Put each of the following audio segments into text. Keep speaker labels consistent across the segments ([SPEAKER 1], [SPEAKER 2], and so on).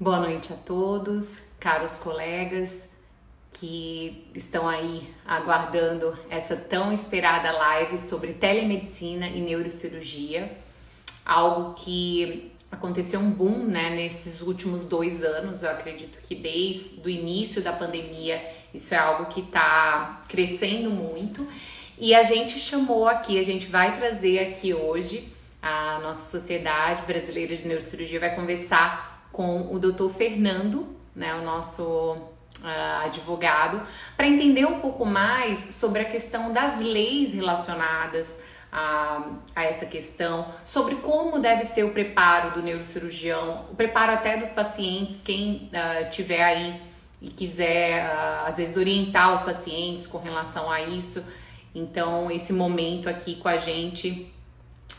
[SPEAKER 1] Boa noite a todos, caros colegas que estão aí aguardando essa tão esperada live sobre telemedicina e neurocirurgia, algo que aconteceu um boom, né, nesses últimos 2 anos. Eu acredito que desde o início da pandemia isso é algo que está crescendo muito, e a gente chamou aqui, a gente vai trazer aqui hoje, a nossa Sociedade Brasileira de Neurocirurgia vai conversar com o Dr. Fernando, né, o nosso advogado, para entender um pouco mais sobre a questão das leis relacionadas a essa questão, sobre como deve ser o preparo do neurocirurgião, o preparo até dos pacientes, quem tiver aí e quiser, às vezes, orientar os pacientes com relação a isso. Então, esse momento aqui com a gente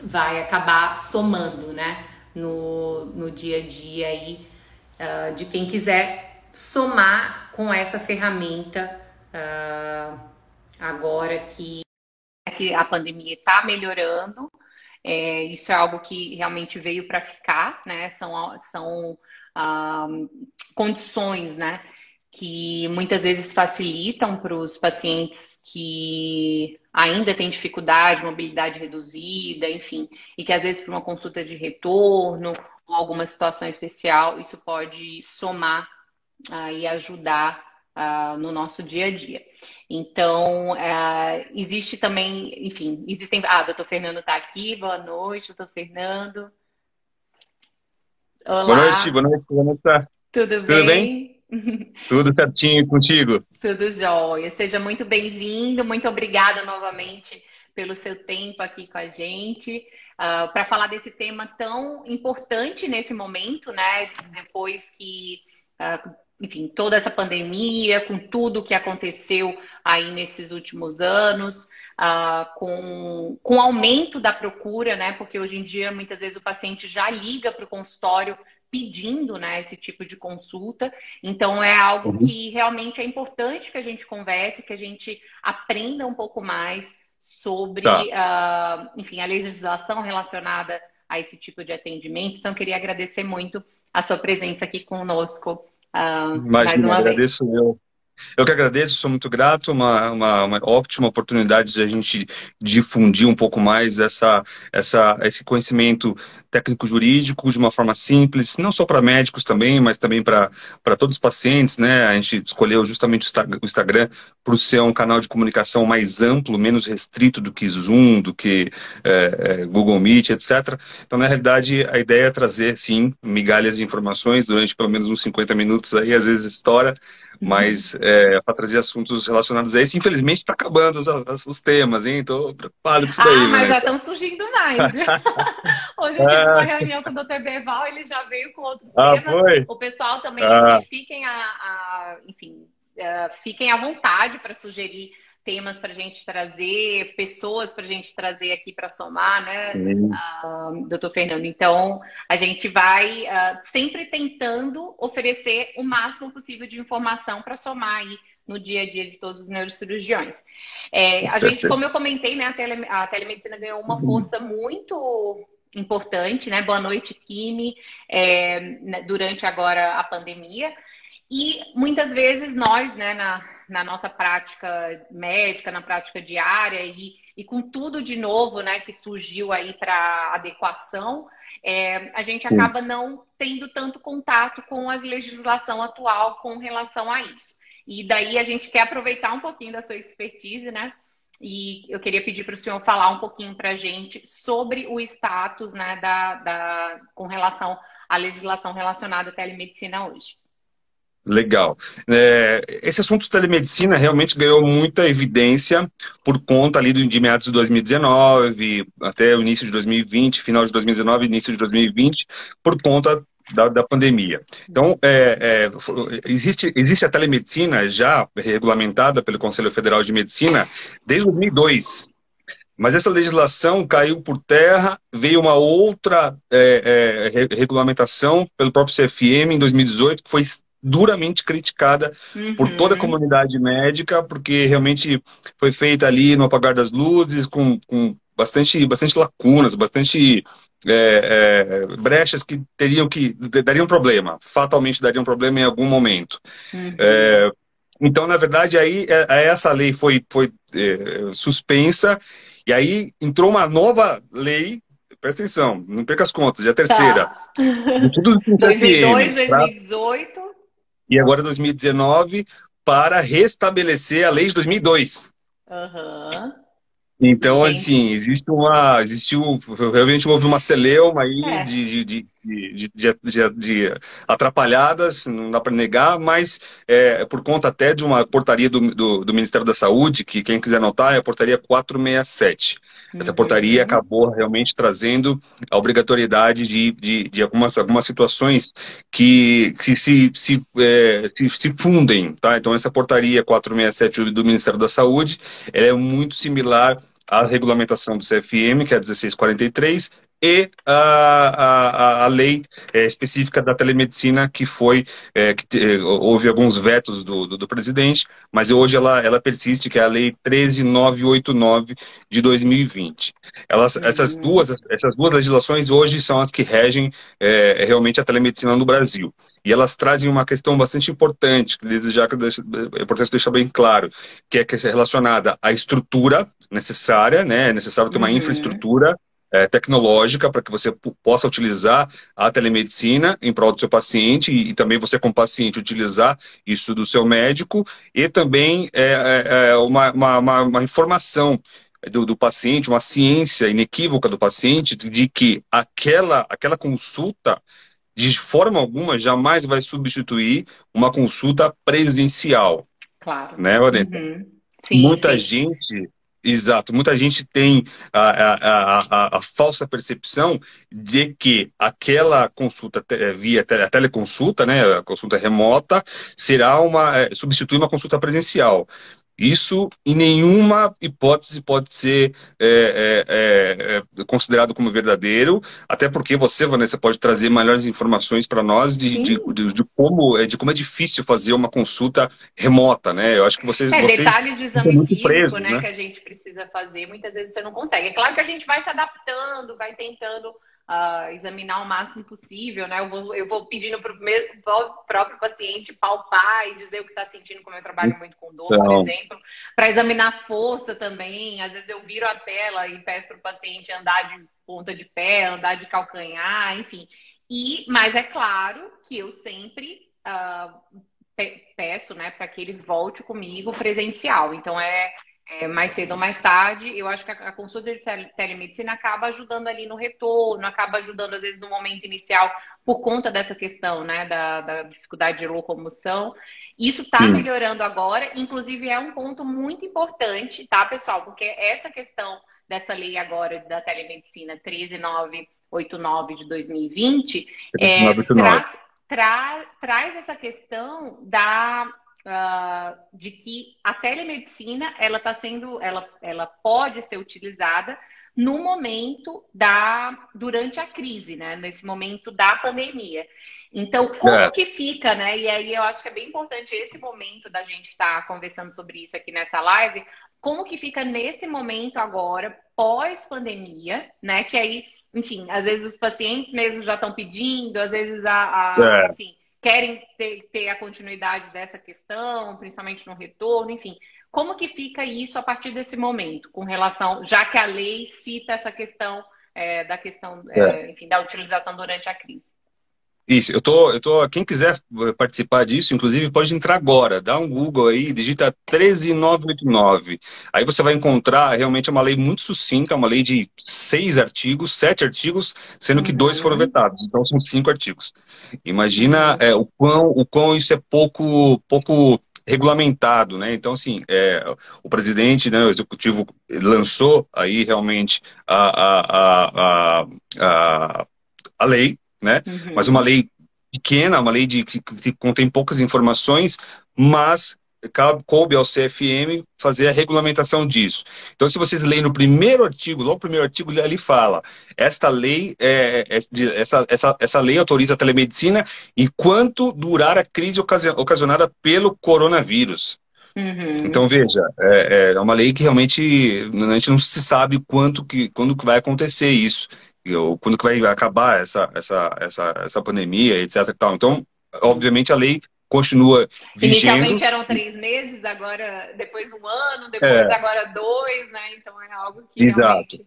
[SPEAKER 1] vai acabar somando, né, no dia a dia aí, de quem quiser somar com essa ferramenta agora que a pandemia está melhorando. Isso é algo que realmente veio para ficar, né? São condições, né, que muitas vezes facilitam para os pacientes que ainda têm dificuldade, mobilidade reduzida, enfim, e que às vezes para uma consulta de retorno ou alguma situação especial, isso pode somar e ajudar no nosso dia a dia. Então, existe também, enfim, existem... doutor Fernando está aqui, boa noite, doutor Fernando. Olá.
[SPEAKER 2] Boa noite, Vanessa.
[SPEAKER 1] Tudo
[SPEAKER 2] Tudo bem?
[SPEAKER 1] bem?
[SPEAKER 2] Tudo certinho contigo?
[SPEAKER 1] Tudo jóia. Seja muito bem-vindo, muito obrigada novamente pelo seu tempo aqui com a gente, para falar desse tema tão importante nesse momento, né? Depois que, enfim, toda essa pandemia, com tudo que aconteceu aí nesses últimos anos, com o aumento da procura, né? Porque hoje em dia, muitas vezes, o paciente já liga para o consultório pedindo, né, esse tipo de consulta. Então, é algo que realmente é importante que a gente converse, que a gente aprenda um pouco mais sobre, enfim, a legislação relacionada a esse tipo de atendimento. Então, eu queria agradecer muito a sua presença aqui conosco, mais
[SPEAKER 2] Imagina,
[SPEAKER 1] uma vez.
[SPEAKER 2] agradeço eu. Eu que agradeço, sou muito grato, uma ótima oportunidade de a gente difundir um pouco mais esse conhecimento técnico-jurídico de uma forma simples, não só para médicos também, mas também para todos os pacientes, né? A gente escolheu justamente o Instagram por ser um canal de comunicação mais amplo, menos restrito do que Zoom, do que Google Meet, etc. Então, na realidade, a ideia é trazer, sim, migalhas de informações durante pelo menos uns 50 minutos aí, às vezes estoura, mas para trazer assuntos relacionados a isso. Infelizmente está acabando os temas, hein? Estou preocupado com isso daí,
[SPEAKER 1] Mas
[SPEAKER 2] né?
[SPEAKER 1] já estão surgindo mais. Hoje eu tive uma reunião com o Dr. Beval, ele já veio com outros temas.
[SPEAKER 2] Foi?
[SPEAKER 1] O pessoal também, fiquem enfim, fiquem à vontade para sugerir temas para a gente trazer, pessoas para a gente trazer aqui para somar, né, doutor Fernando? Então, a gente vai sempre tentando oferecer o máximo possível de informação para somar aí no dia a dia de todos os neurocirurgiões. A gente, como eu comentei, né, a telemedicina ganhou uma força muito importante, né? Boa noite, Kimi, durante agora a pandemia. E muitas vezes nós, né, na nossa prática médica, na prática diária e com tudo de novo, né, que surgiu aí para adequação, a gente acaba não tendo tanto contato com a legislação atual com relação a isso. E daí a gente quer aproveitar um pouquinho da sua expertise, né? E eu queria pedir para o senhor falar um pouquinho para a gente sobre o status, né, com relação à legislação relacionada à telemedicina hoje.
[SPEAKER 2] Legal. Esse assunto de telemedicina realmente ganhou muita evidência por conta ali de meados de 2019 até o início de 2020, final de 2019, início de 2020, por conta da pandemia. Então, existe a telemedicina já regulamentada pelo Conselho Federal de Medicina desde 2002. Mas essa legislação caiu por terra, veio uma outra regulamentação pelo próprio CFM em 2018, que foi duramente criticada por toda a comunidade médica, porque realmente foi feita ali no apagar das luzes, com bastante lacunas, bastante brechas que dariam problema, fatalmente dariam problema em algum momento.
[SPEAKER 1] Uhum.
[SPEAKER 2] Então, na verdade, aí essa lei foi suspensa, e aí entrou uma nova lei, presta atenção, não perca as contas, é a terceira,
[SPEAKER 1] Tá.
[SPEAKER 2] de tudo do
[SPEAKER 1] 2002,
[SPEAKER 2] CFM,
[SPEAKER 1] 2018.
[SPEAKER 2] e agora 2019, para restabelecer a lei de 2002.
[SPEAKER 1] Aham.
[SPEAKER 2] Então, assim,
[SPEAKER 1] Entendi.
[SPEAKER 2] realmente houve uma celeuma aí
[SPEAKER 1] É.
[SPEAKER 2] de atrapalhadas, não dá para negar, mas por conta até de uma portaria do Ministério da Saúde, que quem quiser anotar é a portaria 467. Essa portaria
[SPEAKER 1] Uhum.
[SPEAKER 2] acabou realmente trazendo a obrigatoriedade de algumas situações que se fundem, tá? Então, essa portaria 467 do Ministério da Saúde, ela é muito similar a regulamentação do CFM, que é a 1643, e a lei específica da telemedicina, que houve alguns vetos do presidente, mas hoje ela persiste, que é a lei 13989 de 2020.
[SPEAKER 1] Uhum.
[SPEAKER 2] Essas duas legislações hoje são as que regem realmente a telemedicina no Brasil. E elas trazem uma questão bastante importante, que desde já é importante deixar bem claro, que é relacionada à estrutura necessária, né? É necessário ter uma
[SPEAKER 1] Uhum.
[SPEAKER 2] infraestrutura tecnológica para que você possa utilizar a telemedicina em prol do seu paciente e também você, como paciente, utilizar isso do seu médico e também uma informação do paciente, uma ciência inequívoca do paciente de que aquela consulta, de forma alguma, jamais vai substituir uma consulta presencial,
[SPEAKER 1] Claro.
[SPEAKER 2] né, Lorena?
[SPEAKER 1] Uhum. Sim,
[SPEAKER 2] Muita
[SPEAKER 1] sim.
[SPEAKER 2] gente, exato, muita gente tem a falsa percepção de que aquela consulta via a teleconsulta, né, a consulta remota, será substituir uma consulta presencial. Isso, em nenhuma hipótese, pode ser considerado como verdadeiro, até porque você, Vanessa, pode trazer melhores informações para nós
[SPEAKER 1] Sim.
[SPEAKER 2] de como é difícil fazer uma consulta remota, né? Eu acho que vocês
[SPEAKER 1] Detalhes de
[SPEAKER 2] ficam
[SPEAKER 1] exame
[SPEAKER 2] muito
[SPEAKER 1] físico,
[SPEAKER 2] presos,
[SPEAKER 1] né,
[SPEAKER 2] né?
[SPEAKER 1] que a gente precisa fazer, muitas vezes você não consegue. É claro que a gente vai se adaptando, vai tentando examinar o máximo possível, né? Eu vou pedindo para o próprio paciente palpar e dizer o que está sentindo, como eu trabalho muito com dor, por
[SPEAKER 2] Então,
[SPEAKER 1] exemplo, para examinar força também. Às vezes eu viro a tela e peço para o paciente andar de ponta de pé, andar de calcanhar, enfim. Mas é claro que eu sempre peço, né, para que ele volte comigo presencial. Então, mais cedo ou mais tarde, eu acho que a consulta de telemedicina acaba ajudando ali no retorno, acaba ajudando, às vezes, no momento inicial, por conta dessa questão, né, da dificuldade de locomoção. Isso está
[SPEAKER 2] sim,
[SPEAKER 1] melhorando agora, inclusive é um ponto muito importante, tá, pessoal? Porque essa questão dessa lei agora da telemedicina 13989 de 2020
[SPEAKER 2] 989.
[SPEAKER 1] traz essa questão de que a telemedicina ela pode ser utilizada no momento durante a crise, né? Nesse momento da pandemia. Então,
[SPEAKER 2] É,
[SPEAKER 1] como que fica, né? E aí eu acho que é bem importante esse momento da gente estar conversando sobre isso aqui nessa live. Como que fica nesse momento agora, pós-pandemia, né? Que aí, enfim, às vezes os pacientes mesmo já estão pedindo, às vezes
[SPEAKER 2] é.
[SPEAKER 1] enfim, querem ter a continuidade dessa questão, principalmente no retorno, enfim. Como que fica isso a partir desse momento, com relação, já que a lei cita essa questão da questão,
[SPEAKER 2] É.
[SPEAKER 1] enfim, da utilização durante a crise?
[SPEAKER 2] Isso, quem quiser participar disso, inclusive, pode entrar agora, dá um Google aí, digita 13989. Aí você vai encontrar realmente uma lei muito sucinta, uma lei de 6 artigos, 7 artigos, sendo que 2 foram
[SPEAKER 1] Uhum,
[SPEAKER 2] vetados, então são 5 artigos. Imagina
[SPEAKER 1] uhum,
[SPEAKER 2] o quão isso é pouco regulamentado, né? Então, assim, o presidente, né, o executivo lançou aí realmente a lei, né? Mas uma
[SPEAKER 1] uhum.
[SPEAKER 2] lei pequena, uma lei que contém poucas informações, mas coube ao CFM fazer a regulamentação disso. Então, se vocês lerem no primeiro artigo, logo o primeiro artigo ali fala, esta lei, essa lei autoriza a telemedicina enquanto durar a crise ocasionada pelo coronavírus. Então,
[SPEAKER 1] Uhum.
[SPEAKER 2] veja, é uma lei que realmente a gente não se sabe quando que vai acontecer isso. quando que vai acabar essa pandemia, etc. e tal. Então, obviamente, a lei continua vigendo.
[SPEAKER 1] Inicialmente eram 3 meses, agora depois um ano, depois
[SPEAKER 2] É,
[SPEAKER 1] agora 2, né? Então é algo que
[SPEAKER 2] exato.
[SPEAKER 1] realmente.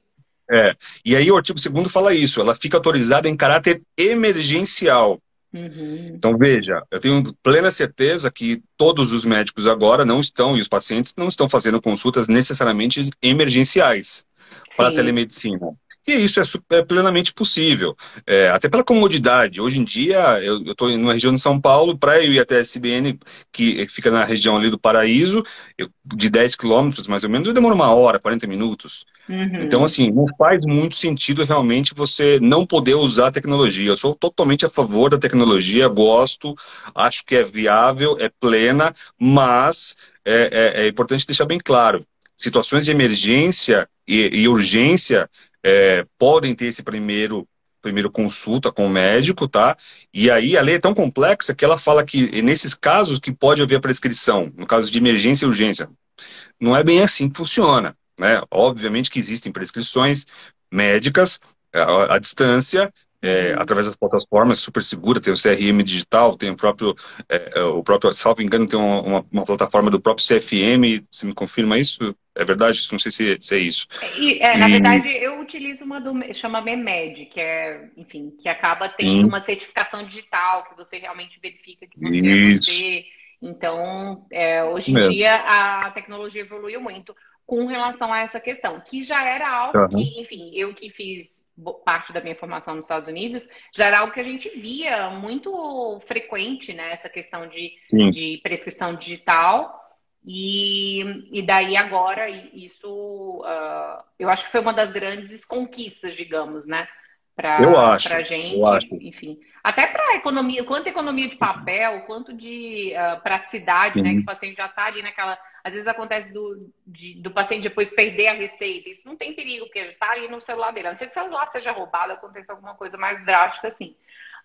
[SPEAKER 2] É. E aí o artigo 2º fala isso, ela fica autorizada em caráter emergencial.
[SPEAKER 1] Uhum.
[SPEAKER 2] Então, veja, eu tenho plena certeza que todos os médicos agora não estão, e os pacientes não estão fazendo consultas necessariamente emergenciais para a
[SPEAKER 1] Sim.
[SPEAKER 2] telemedicina. E isso é plenamente possível, até pela comodidade. Hoje em dia, eu estou numa região de São Paulo, para eu ir até a SBN, que fica na região ali do Paraíso, de 10 quilômetros mais ou menos, eu demoro 1 hora, 40 minutos. Então,
[SPEAKER 1] Uhum.
[SPEAKER 2] assim, não faz muito sentido realmente você não poder usar a tecnologia. Eu sou totalmente a favor da tecnologia, gosto, acho que é viável, é plena, mas é importante deixar bem claro: situações de emergência e urgência podem ter esse primeiro consulta com o médico, tá? E aí a lei é tão complexa que ela fala que nesses casos que pode haver prescrição, no caso de emergência e urgência. Não é bem assim que funciona, né? Obviamente que existem prescrições médicas à distância,
[SPEAKER 1] Uhum.
[SPEAKER 2] através das plataformas super segura, tem o CRM digital, tem o próprio, salvo engano, tem uma plataforma do próprio CFM, você me confirma isso? É verdade? Não sei se é isso.
[SPEAKER 1] Na
[SPEAKER 2] E,
[SPEAKER 1] verdade, eu utilizo uma chama MEMED, que é, enfim, que acaba tendo
[SPEAKER 2] sim,
[SPEAKER 1] uma certificação digital, que você realmente verifica que você é
[SPEAKER 2] isso
[SPEAKER 1] você. Então, hoje em
[SPEAKER 2] mesmo.
[SPEAKER 1] dia, a tecnologia evoluiu muito com relação a essa questão, que já era algo
[SPEAKER 2] Aham,
[SPEAKER 1] que, enfim, eu que fiz parte da minha formação nos Estados Unidos, já era algo que a gente via muito frequente, né? Essa questão
[SPEAKER 2] sim,
[SPEAKER 1] de prescrição digital. E daí agora isso eu acho que foi uma das grandes conquistas, digamos, né?
[SPEAKER 2] eu
[SPEAKER 1] Para
[SPEAKER 2] acho, eu
[SPEAKER 1] gente,
[SPEAKER 2] acho.
[SPEAKER 1] enfim, até para economia, quanto economia de papel, quanto de praticidade, né? Que o
[SPEAKER 2] Sim,
[SPEAKER 1] paciente já está ali naquela. Às vezes acontece do paciente depois perder a receita. Isso não tem perigo, porque ele está ali no celular dele. A não ser que o celular seja roubado, aconteça alguma coisa mais drástica assim.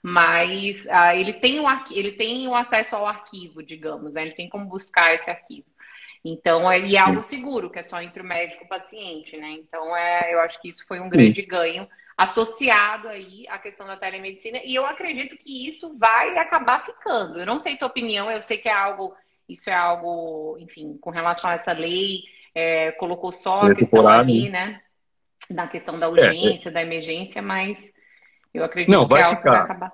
[SPEAKER 1] Mas ele tem o acesso ao arquivo, digamos, né? Ele tem como buscar esse arquivo. Então, e é algo
[SPEAKER 2] sim,
[SPEAKER 1] seguro, que é só entre o médico e o paciente, né? Então, eu acho que isso foi um
[SPEAKER 2] sim.
[SPEAKER 1] grande ganho associado aí à questão da telemedicina, e eu acredito que isso vai acabar ficando. Eu não sei tua opinião, eu sei que isso é algo, enfim, com relação a essa lei, colocou só a
[SPEAKER 2] É
[SPEAKER 1] questão
[SPEAKER 2] temporário, né?
[SPEAKER 1] ali, né, na questão da
[SPEAKER 2] É,
[SPEAKER 1] urgência, da emergência, mas eu
[SPEAKER 2] não,
[SPEAKER 1] acredito que é
[SPEAKER 2] vai
[SPEAKER 1] algo que vai
[SPEAKER 2] ficar.
[SPEAKER 1] acabar.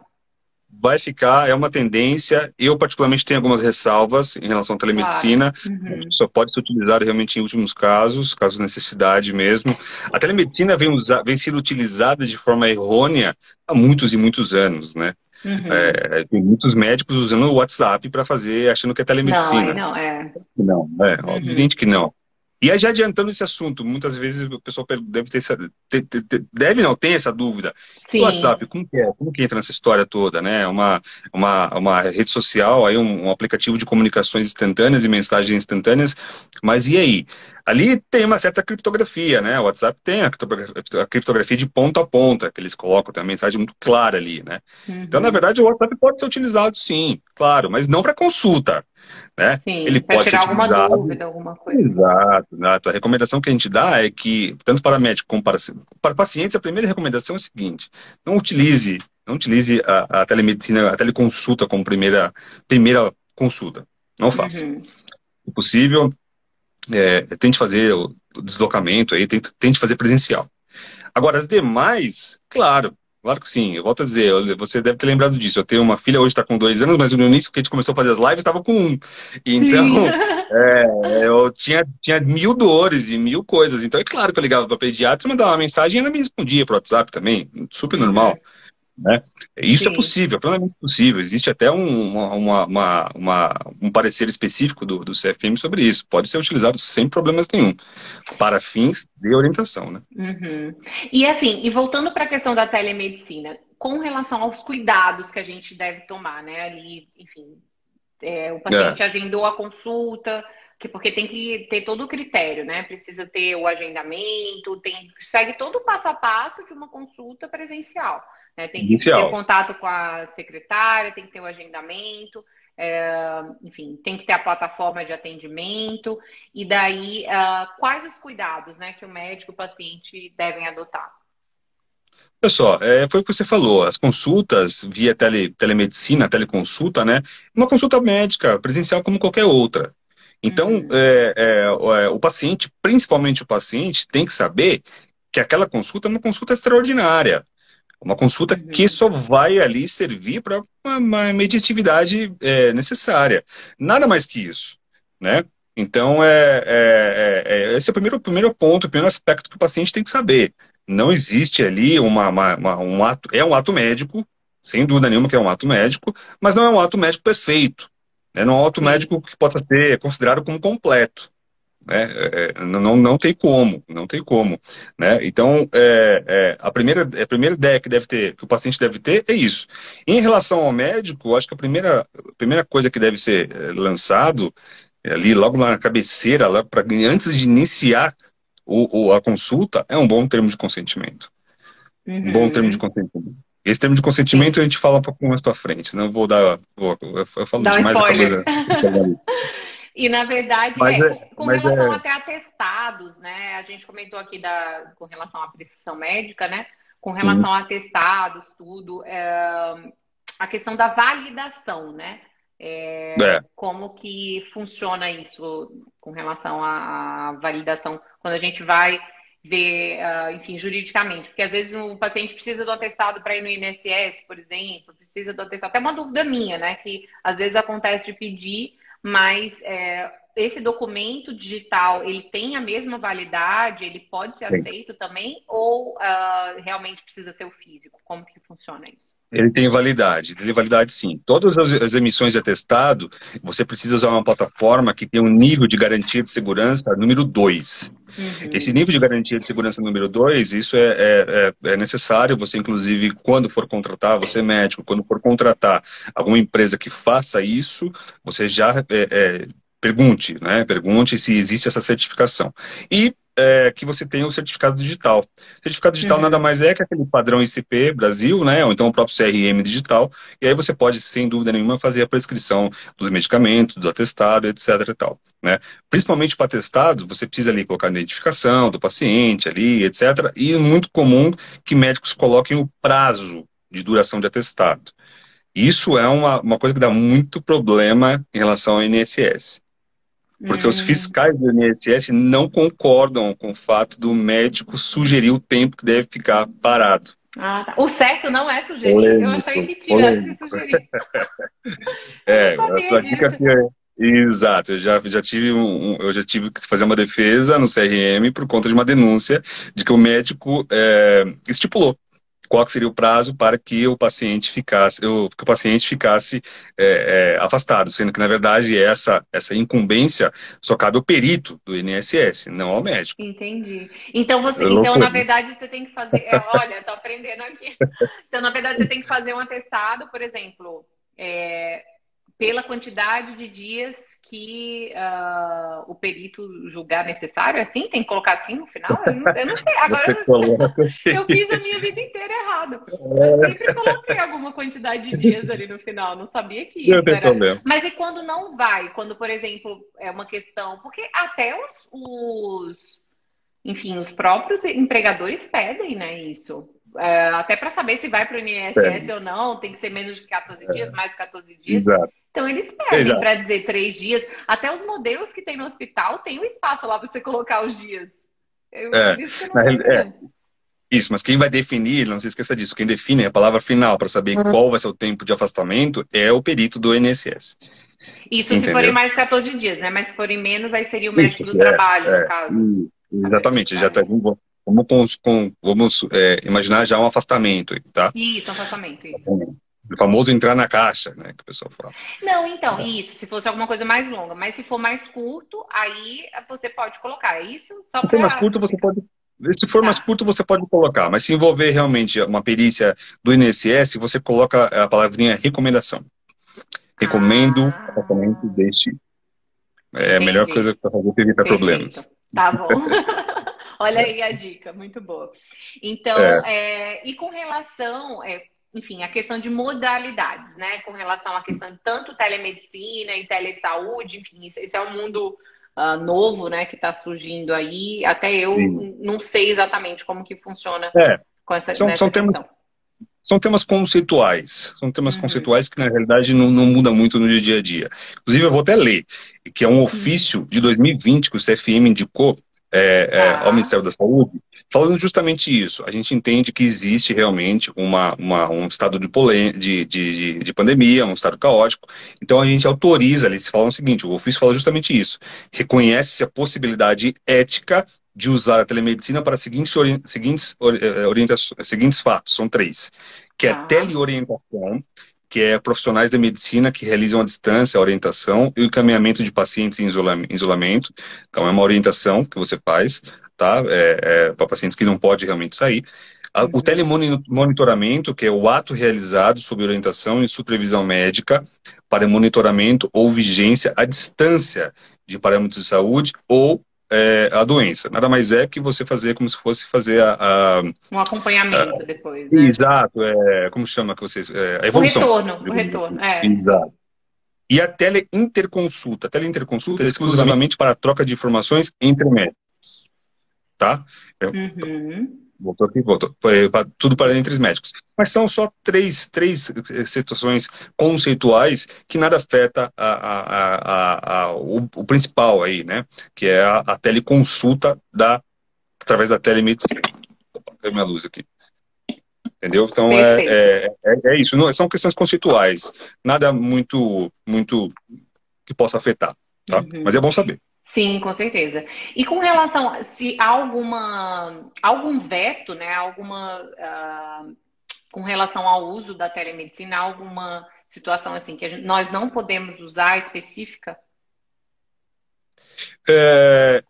[SPEAKER 2] Vai ficar, é uma tendência. Eu, particularmente, tenho algumas ressalvas em relação à
[SPEAKER 1] Claro.
[SPEAKER 2] telemedicina.
[SPEAKER 1] Uhum.
[SPEAKER 2] Só pode ser utilizada realmente em últimos casos de necessidade mesmo. A telemedicina vem sendo utilizada de forma errônea há muitos e muitos anos, né?
[SPEAKER 1] Uhum.
[SPEAKER 2] Tem muitos médicos usando o WhatsApp para fazer, achando que é
[SPEAKER 1] Não, aí
[SPEAKER 2] telemedicina.
[SPEAKER 1] não, é.
[SPEAKER 2] Não,
[SPEAKER 1] Uhum.
[SPEAKER 2] evidente que não. E aí, já adiantando esse assunto, muitas vezes o pessoal deve ter deve não, tem essa dúvida. E o
[SPEAKER 1] Sim.
[SPEAKER 2] WhatsApp, como que é? Como que entra nessa história toda, né? Uma rede social, aí um aplicativo de comunicações instantâneas e mensagens instantâneas, mas e aí? Ali tem uma certa criptografia, né? O WhatsApp tem a criptografia de ponta a ponta, que eles colocam, tem uma mensagem muito clara ali, né? Então, na
[SPEAKER 1] Uhum.
[SPEAKER 2] verdade, o WhatsApp pode ser utilizado, sim, claro, mas não para consulta, né? Ele
[SPEAKER 1] Sim, para
[SPEAKER 2] pode ser
[SPEAKER 1] tirar alguma
[SPEAKER 2] utilizado.
[SPEAKER 1] dúvida, alguma coisa.
[SPEAKER 2] Exato, exato. A recomendação que a gente dá é que, tanto para médico como para pacientes, a primeira recomendação é a seguinte: não utilize a telemedicina, a teleconsulta como primeira consulta. Não faça.
[SPEAKER 1] Uhum.
[SPEAKER 2] Se possível, tente fazer o deslocamento aí, tente fazer presencial. Agora, as demais, claro que sim. Eu volto a dizer, você deve ter lembrado disso. Eu tenho uma filha, hoje está com 2 anos, mas no início que a gente começou a fazer as lives, estava com um.
[SPEAKER 1] Sim.
[SPEAKER 2] Então, eu tinha mil dores e mil coisas. Então, é claro que eu ligava para a pediatra, mandava uma mensagem e ela me respondia para o WhatsApp também. Super
[SPEAKER 1] Uhum.
[SPEAKER 2] normal, né? Isso é
[SPEAKER 1] Sim.
[SPEAKER 2] possível, é plenamente possível. Existe até um parecer específico do CFM sobre isso. Pode ser utilizado sem problemas nenhum, para fins de orientação, né?
[SPEAKER 1] Uhum. E assim, e voltando para a questão da telemedicina, com relação aos cuidados que a gente deve tomar, né? Ali, enfim, o
[SPEAKER 2] É,
[SPEAKER 1] paciente agendou a consulta, porque tem que ter todo o critério, né? Precisa ter o agendamento, segue todo o passo a passo de uma consulta presencial, né? Tem que ter o
[SPEAKER 2] inicial.
[SPEAKER 1] contato com a secretária, tem que ter o agendamento, enfim, tem que ter a plataforma de atendimento, e daí quais os cuidados, né, que o médico e o paciente devem adotar?
[SPEAKER 2] Olha só, foi o que você falou, as consultas via telemedicina, teleconsulta, né? Uma consulta médica presencial como qualquer outra. Então,
[SPEAKER 1] Uhum,
[SPEAKER 2] o paciente, principalmente o paciente, tem que saber que aquela consulta é uma consulta extraordinária, uma consulta que
[SPEAKER 1] uhum,
[SPEAKER 2] só vai ali servir para uma mediatividade necessária. Nada mais que isso, né? Então, esse é o primeiro ponto, o primeiro aspecto que o paciente tem que saber. Não existe ali um ato, é um ato médico, sem dúvida nenhuma que é um ato médico, mas não é um ato médico perfeito, né? Não é um ato
[SPEAKER 1] sim.
[SPEAKER 2] médico que possa ser considerado como completo, né? Não tem como, não tem como, né? Então, a primeira ideia que deve ter, que o paciente deve ter é isso. Em relação ao médico, eu acho que a primeira coisa que deve ser lançado ali, logo lá na cabeceira, lá antes de iniciar a consulta, é um bom termo de consentimento. Um bom termo de
[SPEAKER 1] Uhum,
[SPEAKER 2] consentimento. Esse termo de consentimento a
[SPEAKER 1] sim.
[SPEAKER 2] gente fala um pouco mais para frente, não vou dar, eu falo
[SPEAKER 1] Dá um
[SPEAKER 2] demais, acaba.
[SPEAKER 1] spoiler. E na verdade,
[SPEAKER 2] Mas
[SPEAKER 1] com relação até a testados, né? A gente comentou aqui com relação à prescrição médica, né? Com
[SPEAKER 2] sim,
[SPEAKER 1] relação a atestados, tudo, a questão da validação, né?
[SPEAKER 2] é,
[SPEAKER 1] Como que funciona isso com relação à validação quando a gente vai ver, enfim, juridicamente? Porque às vezes o paciente precisa do atestado para ir no INSS, por exemplo, precisa do atestado. Até uma dúvida minha, né? Que às vezes acontece de pedir, mas esse documento digital, ele tem a mesma validade? Ele pode ser
[SPEAKER 2] tem.
[SPEAKER 1] aceito também? Ou realmente precisa ser o físico? Como que funciona isso?
[SPEAKER 2] Ele tem validade sim. Todas as emissões de atestado, você precisa usar uma plataforma que tem um nível de garantia de segurança número 2. Esse
[SPEAKER 1] Uhum.
[SPEAKER 2] nível de garantia de segurança número 2, isso é necessário, você inclusive, quando for contratar, você é médico, quando for contratar alguma empresa que faça isso, você já pergunte, né? Pergunte se existe essa certificação. E que você tenha o certificado digital. O certificado digital nada
[SPEAKER 1] Uhum.
[SPEAKER 2] mais é que aquele padrão ICP Brasil, né? Ou então o próprio CRM digital, e aí você pode, sem dúvida nenhuma, fazer a prescrição dos medicamentos, do atestado, etc. e tal, né? Principalmente para atestado, você precisa ali colocar a identificação do paciente ali, etc. E é muito comum que médicos coloquem o prazo de duração de atestado. Isso é uma coisa que dá muito problema em relação ao INSS. Porque os
[SPEAKER 1] Hum.
[SPEAKER 2] fiscais do INSS não concordam com o fato do médico sugerir o tempo que deve ficar parado.
[SPEAKER 1] Ah, tá. O certo não é sugerir. Eu achei
[SPEAKER 2] Polêmico,
[SPEAKER 1] que tinha se
[SPEAKER 2] polêmico.
[SPEAKER 1] sugerir. Eu não sabia
[SPEAKER 2] A dica
[SPEAKER 1] disso.
[SPEAKER 2] aqui é. Exato, eu já tive que fazer uma defesa no CRM por conta de uma denúncia de que o médico estipulou qual que seria o prazo para que o paciente ficasse afastado, sendo que, na verdade, essa incumbência só cabe ao perito do INSS, não ao médico.
[SPEAKER 1] Entendi. Então
[SPEAKER 2] É
[SPEAKER 1] então na
[SPEAKER 2] loucura.
[SPEAKER 1] verdade você tem que fazer, olha, tô aprendendo aqui. Então na verdade você tem que fazer um atestado, por exemplo, é, pela quantidade de dias que o perito julgar necessário, assim, tem que colocar assim no final? Eu não sei. Agora
[SPEAKER 2] Você coloca.
[SPEAKER 1] eu fiz a minha vida inteira errado. Eu sempre coloquei alguma quantidade de dias ali no final. Não sabia que
[SPEAKER 2] Não
[SPEAKER 1] isso
[SPEAKER 2] tem
[SPEAKER 1] era.
[SPEAKER 2] problema.
[SPEAKER 1] Mas e quando não vai? Quando, por exemplo, é uma questão. Porque até enfim, os próprios empregadores pedem, né, isso. Até para saber se vai para o INSS
[SPEAKER 2] Sério.
[SPEAKER 1] ou não, tem que ser menos de 14 dias, mais de 14 dias.
[SPEAKER 2] Exato.
[SPEAKER 1] Então, eles pedem
[SPEAKER 2] Exato.
[SPEAKER 1] para dizer 3 dias. Até os modelos que tem no hospital tem um espaço lá para você colocar os dias.
[SPEAKER 2] É,
[SPEAKER 1] Por isso que eu não
[SPEAKER 2] na
[SPEAKER 1] estou
[SPEAKER 2] real- é,
[SPEAKER 1] entendendo.
[SPEAKER 2] isso, mas quem vai definir, não se esqueça disso, quem define a palavra final para saber qual vai ser o tempo de afastamento é o perito do INSS.
[SPEAKER 1] Isso se forem
[SPEAKER 2] Entendeu?
[SPEAKER 1] mais 14 dias, né? Mas se forem menos, aí seria o médico
[SPEAKER 2] Isso,
[SPEAKER 1] do trabalho, no
[SPEAKER 2] é,
[SPEAKER 1] caso. A pessoa que
[SPEAKER 2] exatamente. Já tá,
[SPEAKER 1] vai.
[SPEAKER 2] vamos imaginar já um afastamento, tá?
[SPEAKER 1] Isso, um afastamento, isso.
[SPEAKER 2] O famoso entrar na caixa, né, que o pessoal fala.
[SPEAKER 1] Não, então, isso, se fosse alguma coisa mais longa. Mas se for mais curto, aí você pode colocar. É isso só
[SPEAKER 2] Se for mais
[SPEAKER 1] para
[SPEAKER 2] curto, você
[SPEAKER 1] ficar.
[SPEAKER 2] pode. Se for mais
[SPEAKER 1] Tá.
[SPEAKER 2] curto, você pode colocar, mas se envolver realmente uma perícia do INSS, você coloca a palavrinha recomendação. Recomendo afastamento
[SPEAKER 1] Ah,
[SPEAKER 2] deste. É a melhor coisa
[SPEAKER 1] entendi.
[SPEAKER 2] para fazer para evitar
[SPEAKER 1] Perfeito.
[SPEAKER 2] problemas.
[SPEAKER 1] Tá bom. Olha aí a dica, muito boa. Então,
[SPEAKER 2] É,
[SPEAKER 1] e com relação, enfim, a questão de modalidades, né? Com relação à questão de tanto telemedicina e telesaúde, enfim, esse é um mundo novo, né, que está surgindo aí. Até eu
[SPEAKER 2] sim.
[SPEAKER 1] não sei exatamente como que funciona nessa
[SPEAKER 2] São temas
[SPEAKER 1] questão?
[SPEAKER 2] São temas conceituais. São temas
[SPEAKER 1] Uhum.
[SPEAKER 2] conceituais que, na realidade, não muda muito no dia a dia. Inclusive, eu vou até ler, que é um
[SPEAKER 1] Uhum.
[SPEAKER 2] ofício de 2020 que o CFM indicou ao
[SPEAKER 1] Tá.
[SPEAKER 2] Ministério da Saúde, falando justamente isso. A gente entende que existe realmente um estado de pandemia, um estado caótico. Então, a gente autoriza, eles falam o seguinte, o ofício fala justamente isso. Reconhece-se a possibilidade ética de usar a telemedicina para seguintes fatos, são três, que é
[SPEAKER 1] Tá.
[SPEAKER 2] teleorientação, que é profissionais da medicina que realizam à distância a orientação e o encaminhamento de pacientes em isolamento. Então, é uma orientação que você faz, tá? Para pacientes que não podem realmente sair. O
[SPEAKER 1] Uhum.
[SPEAKER 2] telemonitoramento, que é o ato realizado sob orientação e supervisão médica para monitoramento ou vigência à distância de parâmetros de saúde ou a doença. Nada mais é que você fazer como se fosse fazer
[SPEAKER 1] Um acompanhamento depois, né?
[SPEAKER 2] exato, como chama que vocês, a evolução.
[SPEAKER 1] O
[SPEAKER 2] Digamos
[SPEAKER 1] retorno,
[SPEAKER 2] assim. Exato. E a teleinterconsulta. A teleinterconsulta é exclusivamente para a troca de informações entre médicos, tá?
[SPEAKER 1] Uhum.
[SPEAKER 2] Voltou aqui, voltou. Tudo para entre os médicos. Mas são só três situações conceituais que nada afeta o principal aí, né? Que é a teleconsulta através da telemedicina. Opa, caiu minha luz aqui. Entendeu? Então
[SPEAKER 1] Perfeito.
[SPEAKER 2] é isso. Não, são questões conceituais. Nada muito que possa afetar, tá? Mas é
[SPEAKER 1] Uhum.
[SPEAKER 2] bom saber.
[SPEAKER 1] Sim, com certeza. E com relação, se há algum veto, né, com relação ao uso da telemedicina, há alguma situação assim que nós não podemos usar específica?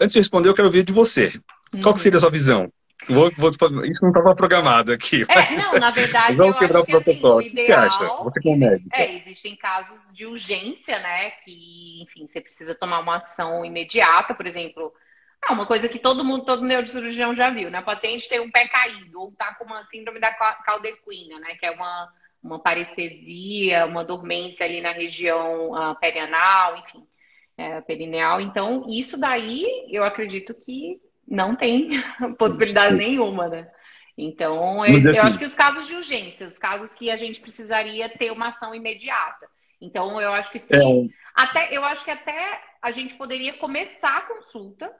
[SPEAKER 2] Antes de responder, eu quero ver de você. Qual que seria a
[SPEAKER 1] Uhum.
[SPEAKER 2] sua visão? Isso não estava programado aqui, mas
[SPEAKER 1] Não, na verdade,
[SPEAKER 2] vamos
[SPEAKER 1] eu
[SPEAKER 2] quebrar
[SPEAKER 1] acho
[SPEAKER 2] o
[SPEAKER 1] que assim, o
[SPEAKER 2] protocolo. O que você acha?
[SPEAKER 1] ideal
[SPEAKER 2] Você como médica.
[SPEAKER 1] existem casos de urgência, né? Que, enfim, você precisa tomar uma ação imediata, por exemplo. Uma coisa que todo neurocirurgião já viu, né? O paciente tem um pé caído ou tá com uma síndrome da caldequina, né? Que é uma parestesia, uma dormência ali na região perianal, enfim, perineal. Então, isso daí eu acredito que não tem possibilidade nenhuma, né? Então,
[SPEAKER 2] Vamos dizer
[SPEAKER 1] eu acho
[SPEAKER 2] assim,
[SPEAKER 1] que os casos de urgência, os casos que a gente precisaria ter uma ação imediata. Então, eu acho que se. Eu acho que até a gente poderia começar a consulta,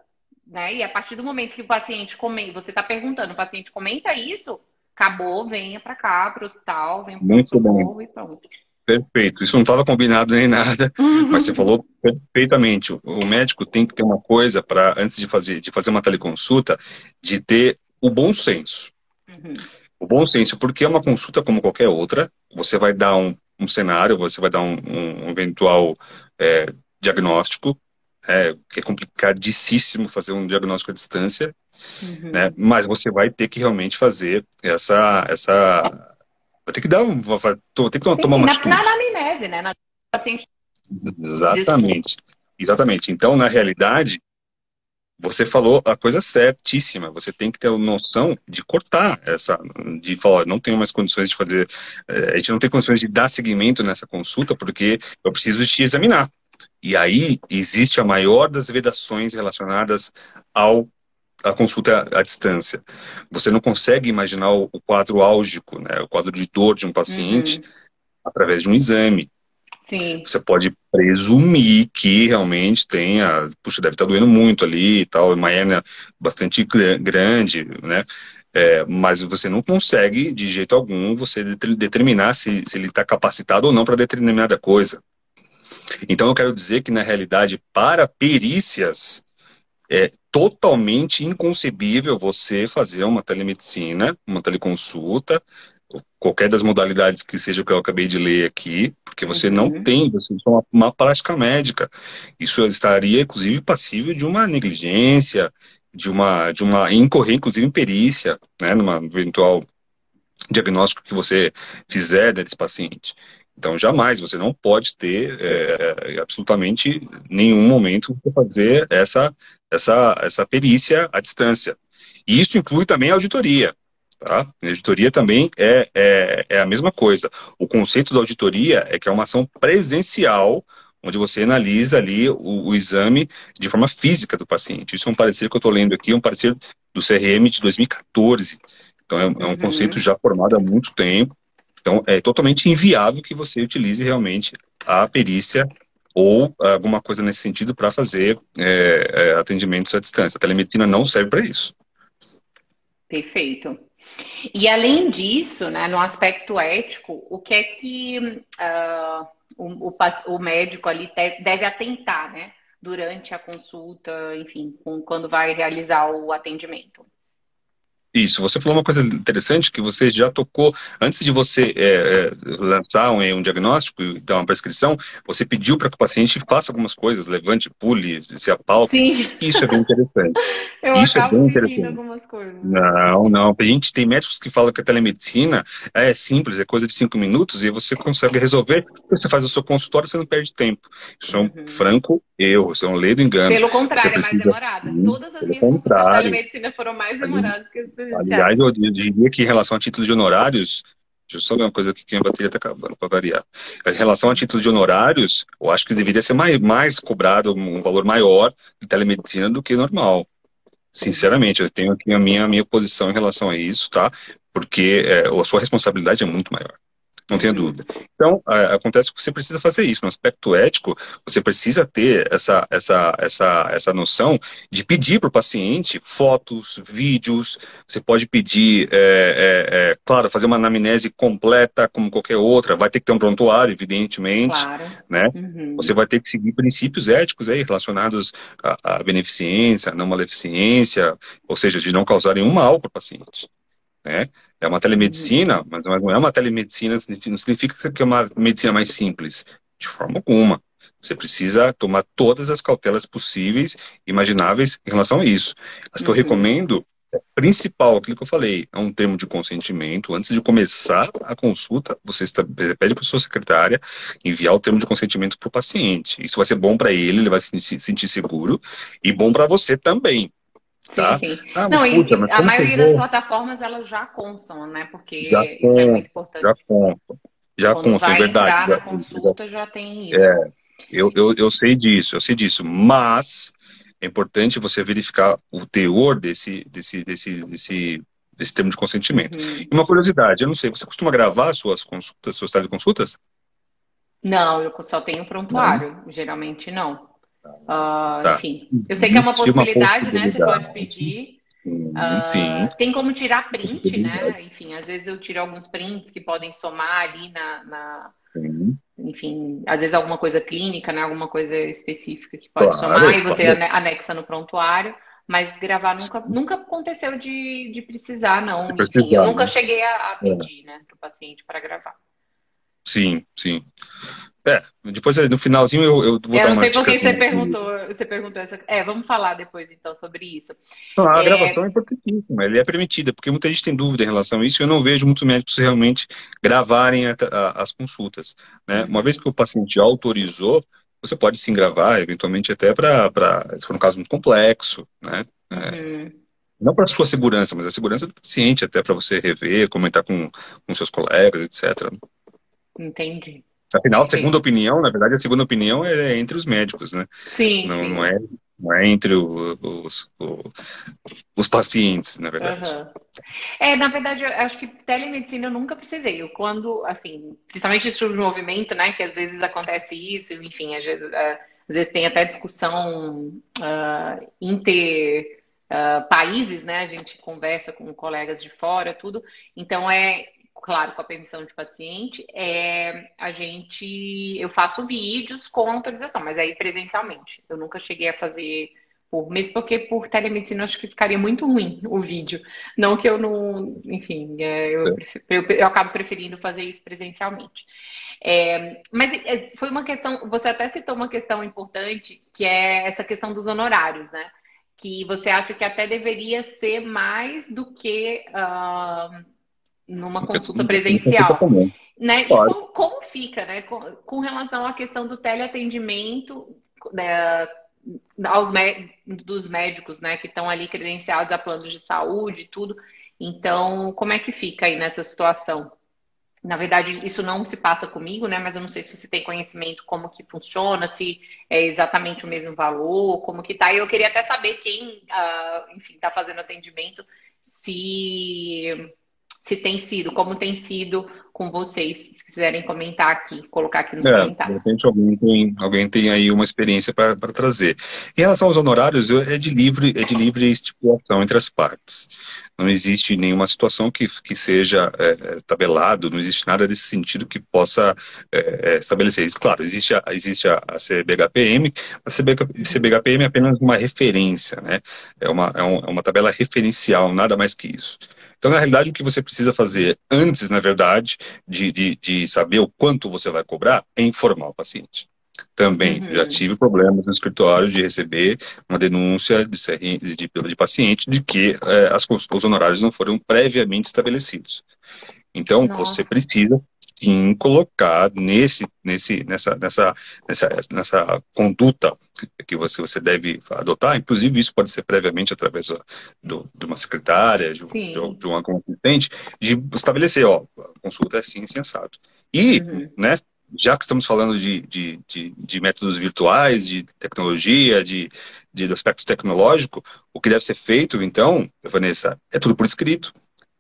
[SPEAKER 1] né? E a partir do momento que o paciente comenta, você está perguntando, o paciente comenta isso, acabou, venha para cá, para o hospital, venha para o
[SPEAKER 2] muito bem,
[SPEAKER 1] pronto-socorro e pronto.
[SPEAKER 2] perfeito. Isso não estava combinado nem nada, mas você falou perfeitamente. O médico tem que ter uma coisa para, antes de fazer uma teleconsulta, de ter o bom senso.
[SPEAKER 1] Uhum.
[SPEAKER 2] O bom senso, porque é uma consulta como qualquer outra, você vai dar um cenário, você vai dar um eventual é, diagnóstico, que é complicadíssimo fazer um diagnóstico à distância, né?
[SPEAKER 1] Uhum.
[SPEAKER 2] Mas você vai ter que realmente fazer vai ter que
[SPEAKER 1] Sim,
[SPEAKER 2] tomar
[SPEAKER 1] sim,
[SPEAKER 2] uma
[SPEAKER 1] na
[SPEAKER 2] atitude.
[SPEAKER 1] anamnese, né? Na paciente. Desculpa.
[SPEAKER 2] Exatamente. Exatamente. Então, na realidade, você falou a coisa certíssima. Você tem que ter a noção de cortar de falar, "Olha, não tenho mais condições de fazer, a gente não tem condições de dar seguimento nessa consulta porque eu preciso te examinar." E aí existe a maior das vedações relacionadas ao a consulta à distância. Você não consegue imaginar o quadro álgico, né, o quadro de dor de um paciente
[SPEAKER 1] Uhum.
[SPEAKER 2] através de um exame.
[SPEAKER 1] Sim.
[SPEAKER 2] Você pode presumir que realmente tenha, puxa, deve estar doendo muito ali e tal, uma hérnia bastante grande, né? Mas você não consegue, de jeito algum, você determinar se ele está capacitado ou não para determinada coisa. Então, eu quero dizer que, na realidade, para perícias, é totalmente inconcebível você fazer uma telemedicina, uma teleconsulta, qualquer das modalidades que seja o que eu acabei de ler aqui, porque você não
[SPEAKER 1] Uhum.
[SPEAKER 2] tem, você tem uma prática médica. Isso estaria, inclusive, passível de uma negligência, de uma incorrer, inclusive, em perícia, né, numa eventual diagnóstico que você fizer desse paciente. Então, jamais, você não pode ter absolutamente nenhum momento para fazer essa perícia à distância. E isso inclui também a auditoria. Tá? A auditoria também é a mesma coisa. O conceito da auditoria é que é uma ação presencial, onde você analisa ali o exame de forma física do paciente. Isso é um parecer que eu estou lendo aqui, um parecer do CRM de 2014. Então, é um conceito
[SPEAKER 1] Uhum.
[SPEAKER 2] já formado há muito tempo. Então, é totalmente inviável que você utilize realmente a perícia ou alguma coisa nesse sentido para fazer atendimentos à distância. A telemedicina não serve para isso.
[SPEAKER 1] Perfeito. E além disso, né, no aspecto ético, o que é que o médico ali deve atentar, né, durante a consulta, enfim, quando vai realizar o atendimento?
[SPEAKER 2] Isso, você falou uma coisa interessante que você já tocou, antes de você lançar um diagnóstico e dar uma prescrição, você pediu para que o paciente faça algumas coisas, levante, pule, se apalpe.
[SPEAKER 1] Sim,
[SPEAKER 2] Isso é bem interessante.
[SPEAKER 1] eu
[SPEAKER 2] Isso é
[SPEAKER 1] acabo
[SPEAKER 2] bem
[SPEAKER 1] pedindo
[SPEAKER 2] interessante.
[SPEAKER 1] algumas coisas.
[SPEAKER 2] Não, não. A gente tem médicos que falam que a telemedicina é simples, é coisa de 5 minutos e você consegue resolver. Você faz o seu consultório, você não perde tempo. Isso é um
[SPEAKER 1] Uhum.
[SPEAKER 2] franco erro, isso é um ledo engano.
[SPEAKER 1] Pelo
[SPEAKER 2] Você
[SPEAKER 1] contrário, é mais
[SPEAKER 2] precisa,
[SPEAKER 1] demorada.
[SPEAKER 2] sim,
[SPEAKER 1] Todas as
[SPEAKER 2] pelo
[SPEAKER 1] minhas consultas de
[SPEAKER 2] contrário.
[SPEAKER 1] telemedicina foram mais demoradas que as presenciais.
[SPEAKER 2] Aliás, eu diria que em relação a título de honorários, deixa eu só ver uma coisa aqui que a bateria está acabando, para variar. Em relação a título de honorários, eu acho que deveria ser mais cobrado um valor maior de telemedicina do que normal.
[SPEAKER 1] Uhum.
[SPEAKER 2] Sinceramente, eu tenho aqui a minha posição em relação a isso, tá? Porque a sua responsabilidade é muito maior. Não tenha
[SPEAKER 1] Uhum.
[SPEAKER 2] dúvida. Então, acontece que você precisa fazer isso. No aspecto ético, você precisa ter essa noção de pedir para o paciente fotos, vídeos. Você pode pedir, claro, fazer uma anamnese completa, como qualquer outra. Vai ter que ter um prontuário, evidentemente,
[SPEAKER 1] Claro.
[SPEAKER 2] né? Você
[SPEAKER 1] Uhum.
[SPEAKER 2] vai ter que seguir princípios éticos aí relacionados à beneficência, à não maleficência, ou seja, de não causar nenhum mal para o paciente, né? É uma
[SPEAKER 1] Uhum.
[SPEAKER 2] telemedicina, mas não é uma telemedicina, não significa que é uma medicina mais simples, de forma alguma. Você precisa tomar todas as cautelas possíveis, imagináveis em relação a isso. As que eu
[SPEAKER 1] Uhum.
[SPEAKER 2] recomendo, principal, aquilo que eu falei, é um termo de consentimento. Antes de começar a consulta, você pede para a sua secretária enviar o termo de consentimento para o paciente. Isso vai ser bom para ele vai se sentir seguro, e bom para você também,
[SPEAKER 1] Sim,
[SPEAKER 2] tá?
[SPEAKER 1] sim.
[SPEAKER 2] Ah, mas
[SPEAKER 1] Não,
[SPEAKER 2] puxa, mas
[SPEAKER 1] a
[SPEAKER 2] como que eu
[SPEAKER 1] maioria das
[SPEAKER 2] vou?
[SPEAKER 1] plataformas elas já constam, né?
[SPEAKER 2] Já
[SPEAKER 1] Porque isso é muito
[SPEAKER 2] consta, já
[SPEAKER 1] importante.
[SPEAKER 2] consta, já
[SPEAKER 1] Quando
[SPEAKER 2] consta, é
[SPEAKER 1] vai
[SPEAKER 2] verdade.
[SPEAKER 1] entrar na consulta já tem isso.
[SPEAKER 2] Eu sei disso, mas é importante você verificar o teor desse termo de consentimento.
[SPEAKER 1] Uhum.
[SPEAKER 2] E uma curiosidade, eu não sei, você costuma gravar suas consultas, suas teleconsultas?
[SPEAKER 1] Não, eu só tenho
[SPEAKER 2] Não.
[SPEAKER 1] prontuário. Geralmente não.
[SPEAKER 2] Tá.
[SPEAKER 1] Enfim, eu sei que é uma
[SPEAKER 2] Existe uma
[SPEAKER 1] possibilidade, né? Você pode
[SPEAKER 2] possibilidade.
[SPEAKER 1] pedir.
[SPEAKER 2] Sim,
[SPEAKER 1] Tem como tirar print,
[SPEAKER 2] possibilidade.
[SPEAKER 1] né? Enfim, às vezes eu tiro alguns prints que podem somar ali
[SPEAKER 2] Sim.
[SPEAKER 1] enfim, às vezes alguma coisa clínica, né? Alguma coisa específica que pode somar
[SPEAKER 2] Claro,
[SPEAKER 1] e você
[SPEAKER 2] claro.
[SPEAKER 1] anexa no prontuário. Mas gravar nunca aconteceu de precisar,
[SPEAKER 2] Se
[SPEAKER 1] não. Enfim, eu
[SPEAKER 2] precisar,
[SPEAKER 1] nunca
[SPEAKER 2] né?
[SPEAKER 1] cheguei a
[SPEAKER 2] É.
[SPEAKER 1] pedir, né, para o paciente para gravar.
[SPEAKER 2] Sim, sim. Depois no finalzinho eu vou
[SPEAKER 1] Eu
[SPEAKER 2] dar
[SPEAKER 1] não sei
[SPEAKER 2] umas
[SPEAKER 1] por que
[SPEAKER 2] dicasinhas aqui.
[SPEAKER 1] você perguntou essa. Vamos falar depois então sobre isso.
[SPEAKER 2] Não, a gravação é
[SPEAKER 1] É,
[SPEAKER 2] importantíssima, ela é permitida, porque muita gente tem dúvida em relação a isso, e eu não vejo muitos médicos realmente gravarem as consultas, né? Uma vez
[SPEAKER 1] uhum,
[SPEAKER 2] que o paciente autorizou, você pode sim gravar, eventualmente até se for um caso muito complexo, né?
[SPEAKER 1] uhum,
[SPEAKER 2] Não para sua segurança, mas a segurança do paciente, até para você rever, comentar com seus colegas, etc.
[SPEAKER 1] entendi.
[SPEAKER 2] Afinal, a segunda
[SPEAKER 1] Perfeito.
[SPEAKER 2] opinião, na verdade, a segunda opinião é entre os médicos, né?
[SPEAKER 1] Sim,
[SPEAKER 2] Não, não
[SPEAKER 1] sim.
[SPEAKER 2] é, não é entre os pacientes, na verdade.
[SPEAKER 1] Aham. Na verdade, eu acho que telemedicina eu nunca precisei. Eu quando, assim, principalmente estudo de movimento, né, que às vezes acontece isso, enfim, às vezes tem até discussão inter países, né, a gente conversa com colegas de fora, tudo. Então, claro, com a permissão de paciente, eu faço vídeos com autorização, mas aí presencialmente. Eu nunca cheguei a fazer mesmo porque por telemedicina eu acho que ficaria muito ruim o vídeo. Não que eu não, enfim, eu acabo preferindo fazer isso presencialmente. Mas foi uma questão, você até citou uma questão importante, que é essa questão dos honorários, né? Que você acha que até deveria ser mais do que numa consulta
[SPEAKER 2] Não consulta
[SPEAKER 1] presencial.
[SPEAKER 2] comum.
[SPEAKER 1] Né? E
[SPEAKER 2] Claro.
[SPEAKER 1] como fica, né? Com relação à questão do teleatendimento, né, dos médicos, né, que estão ali credenciados a planos de saúde e tudo. Então, como é que fica aí nessa situação? Na verdade, isso não se passa comigo, né? Mas eu não sei se você tem conhecimento como que funciona, se é exatamente o mesmo valor, como que tá. E eu queria até saber quem, enfim, está fazendo atendimento, se se tem sido, como tem sido com vocês, se quiserem comentar aqui, colocar aqui nos
[SPEAKER 2] De
[SPEAKER 1] comentários.
[SPEAKER 2] repente alguém tem aí uma experiência para trazer. Em relação aos honorários, é de livre estipulação entre as partes. Não existe nenhuma situação que seja tabelado, não existe nada desse sentido que possa estabelecer isso. Claro, existe a CBHPM, a CBHPM é apenas uma referência, né? É uma tabela referencial, nada mais que isso. Então, na realidade, o que você precisa fazer antes, na verdade, de saber o quanto você vai cobrar é informar o paciente. Também já
[SPEAKER 1] Uhum.
[SPEAKER 2] tive problemas no escritório de receber uma denúncia de paciente de que os honorários não foram previamente estabelecidos. Então, você
[SPEAKER 1] Nossa,
[SPEAKER 2] precisa sim colocar nessa conduta que você deve adotar. Inclusive, isso pode ser previamente através de uma secretária,
[SPEAKER 1] sim.
[SPEAKER 2] de uma assistente, de estabelecer, ó, a consulta é assim, assim, assado. E,
[SPEAKER 1] Uhum.
[SPEAKER 2] né, já que estamos falando de métodos virtuais, de tecnologia, do aspecto tecnológico, o que deve ser feito, então, Vanessa, é tudo por escrito.